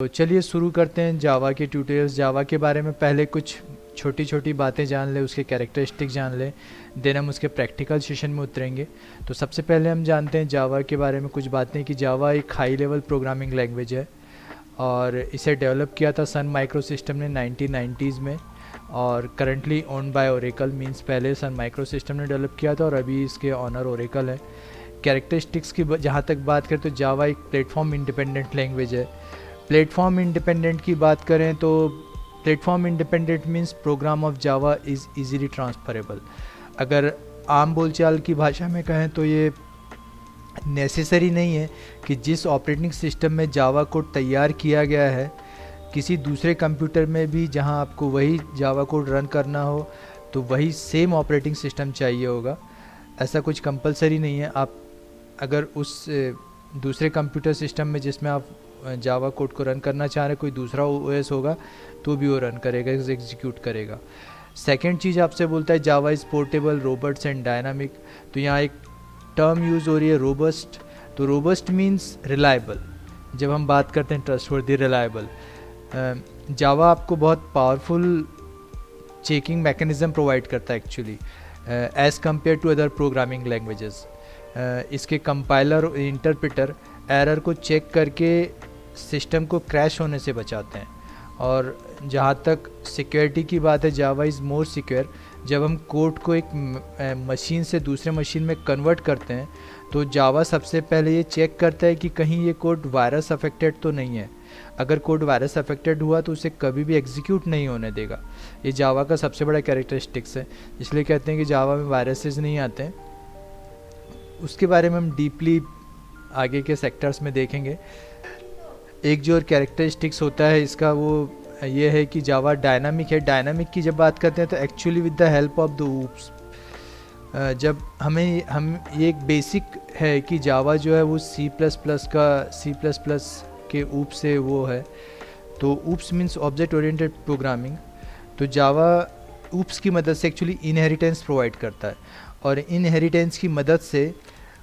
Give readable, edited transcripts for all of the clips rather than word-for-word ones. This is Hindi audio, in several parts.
तो चलिए शुरू करते हैं जावा के ट्यूटोरियल्स। जावा के बारे में पहले कुछ छोटी छोटी बातें जान लें, उसके कैरेक्टरिस्टिक जान लें, देन हम उसके प्रैक्टिकल सेशन में उतरेंगे। तो सबसे पहले हम जानते हैं जावा के बारे में कुछ बातें कि जावा एक हाई लेवल प्रोग्रामिंग लैंग्वेज है और इसे डेवलप किया था सन माइक्रो सिस्टम ने 1990s में और currently owned by Oracle. Means पहले सन माइक्रो सिस्टम ने डेवलप किया था और अभी इसके ऑनर ओरेकल है। कैरेक्टरिस्टिक्स की जहाँ तक बात करें तो जावा एक प्लेटफॉर्म इंडिपेंडेंट लैंग्वेज है। प्लेटफॉर्म इंडिपेंडेंट की बात करें तो platform independent means program of Java is easily transferable. अगर आम बोलचाल की भाषा में कहें तो ये नेसेसरी नहीं है कि जिस ऑपरेटिंग सिस्टम में जावा कोड तैयार किया गया है किसी दूसरे कंप्यूटर में भी जहां आपको वही जावा कोड रन करना हो तो वही सेम ऑपरेटिंग सिस्टम चाहिए होगा। ऐसा कुछ कंपलसरी नहीं है। आप अगर उस दूसरे कंप्यूटर सिस्टम में जिसमें आप जावा कोड को रन करना चाह रहे कोई दूसरा ओएस होगा तो भी वो रन करेगा, एग्जीक्यूट करेगा। सेकेंड चीज़ आपसे बोलता है जावा is portable, robust and dynamic. तो यहाँ एक टर्म यूज़ हो रही है रोबस्ट। तो रोबस्ट मीन्स रिलायबल। जब हम बात करते हैं ट्रस्टवर्दी, रिलायबल, जावा आपको बहुत पावरफुल चेकिंग मैकेनिज़्म प्रोवाइड करता है actually as compare to other programming languages. इसके कंपाइलर और इंटरप्रेटर एरर को चेक करके सिस्टम को क्रैश होने से बचाते हैं। और जहाँ तक सिक्योरिटी की बात है, जावा इज़ मोर सिक्योर। जब हम कोड को एक मशीन से दूसरे मशीन में कन्वर्ट करते हैं तो जावा सबसे पहले ये चेक करता है कि कहीं ये कोड वायरस अफेक्टेड तो नहीं है। अगर कोड वायरस अफेक्टेड हुआ तो उसे कभी भी एग्जीक्यूट नहीं होने देगा। ये जावा का सबसे बड़ा कैरेक्टरिस्टिक्स है, इसलिए कहते हैं कि जावा में वायरसेस नहीं आते हैं। उसके बारे में हम डीपली आगे के सेक्टर्स में देखेंगे। एक जो कैरेक्टरिस्टिक्स होता है इसका वो ये है कि जावा डायनामिक है। डायनामिक की जब बात करते हैं तो actually with the help of the oops, जब हम ये एक बेसिक है कि जावा जो है वो C++ के ऊप से वो है। तो oops means object oriented programming. तो जावा ऊप्स की मदद से एक्चुअली इनहेरिटेंस प्रोवाइड करता है और इनहेरिटेंस की मदद से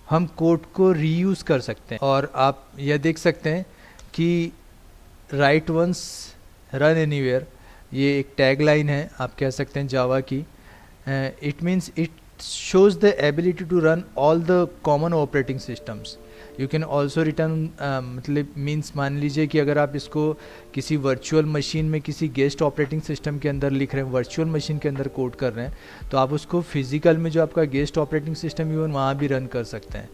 हम कोड को रीयूज़ कर सकते हैं। और आप यह देख सकते हैं कि राइट वंस रन एनीवेयर, ये एक टैग लाइन है आप कह सकते हैं जावा की। It means it shows the ability to run all the common operating systems. You can also return, मतलब मीन्स मान लीजिए कि अगर आप इसको किसी वर्चुअल मशीन में किसी गेस्ट ऑपरेटिंग सिस्टम के अंदर लिख रहे हैं, वर्चुअल मशीन के अंदर कोड कर रहे हैं, तो आप उसको फिजिकल में जो आपका गेस्ट ऑपरेटिंग सिस्टम है वहाँ भी रन कर सकते हैं।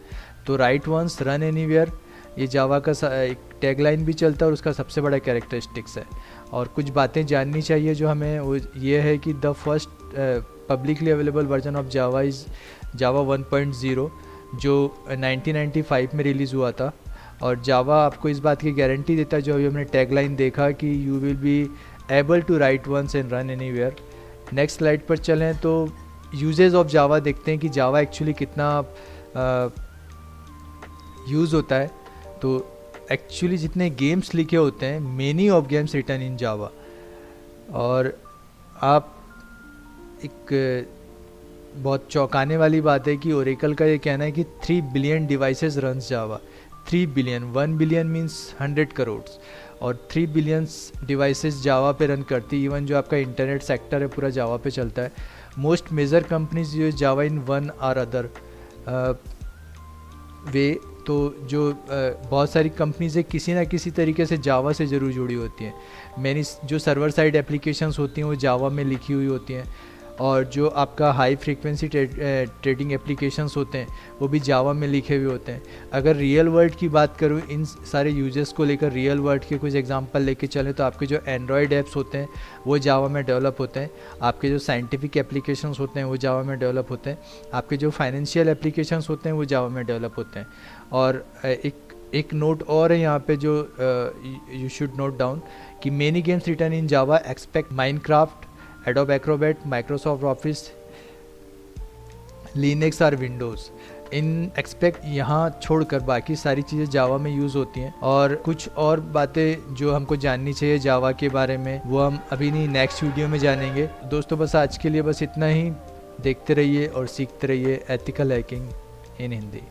तो राइट वंस रन एनीवेयर ये जावा का एक टैगलाइन भी चलता है और उसका सबसे बड़ा कैरेक्टरिस्टिक्स है। और कुछ बातें जाननी चाहिए जो हमें, वो ये है कि the first publicly available version of Java is Java 1.0 जो 1995 में रिलीज़ हुआ था। और जावा आपको इस बात की गारंटी देता है, जो अभी हमने टैगलाइन देखा, कि you will be able to write once and run anywhere. Next slide पर चलें तो यूजेस ऑफ जावा देखते हैं कि जावा एक्चुअली कितना यूज़ होता है। तो एक्चुअली जितने गेम्स लिखे होते हैं, many of games written in Java. और आप एक बहुत चौंकाने वाली बात है कि ओरेकल का ये कहना है कि 3 बिलियन डिवाइसेस रन्स जावा। 3 बिलियन, 1 बिलियन मीन्स 100 करोड़ और 3 बिलियंस डिवाइसेस जावा पे रन करती। इवन जो आपका इंटरनेट सेक्टर है पूरा जावा पे चलता है। Most major companies use Java in one or other way. तो जो बहुत सारी कंपनीज है किसी ना किसी तरीके से जावा से ज़रूर जुड़ी होती हैं। मैंने जो सर्वर साइड एप्लीकेशंस होती हैं वो जावा में लिखी हुई होती हैं और जो आपका हाई फ्रीक्वेंसी ट्रेडिंग एप्लीकेशंस होते हैं वो भी जावा में लिखे हुए होते हैं। अगर रियल वर्ल्ड की बात करूँ इन सारे यूजर्स को लेकर, रियल वर्ल्ड के कुछ एग्जांपल लेके चलें तो आपके जो एंड्रॉयड ऐप्स होते हैं वो जावा में डेवलप होते हैं। आपके जो साइंटिफिक एप्लीकेशंस होते हैं वो जावा में डेवलप होते हैं। आपके जो फाइनेंशियल एप्लीकेशंस होते हैं वो जावा में डेवलप होते हैं। और एक नोट और है यहाँ पे जो यू शुड नोट डाउन कि many games written in Java expect Minecraft, Adobe Acrobat, Microsoft Office, Linux और विंडोज़। इन एक्सपेक्ट यहाँ छोड़कर बाकी सारी चीज़ें जावा में यूज़ होती हैं। और कुछ और बातें जो हमको जाननी चाहिए जावा के बारे में वो हम अभी नहीं नेक्स्ट वीडियो में जानेंगे। दोस्तों बस आज के लिए बस इतना ही। देखते रहिए और सीखते रहिए एथिकल हैकिंग इन हिंदी।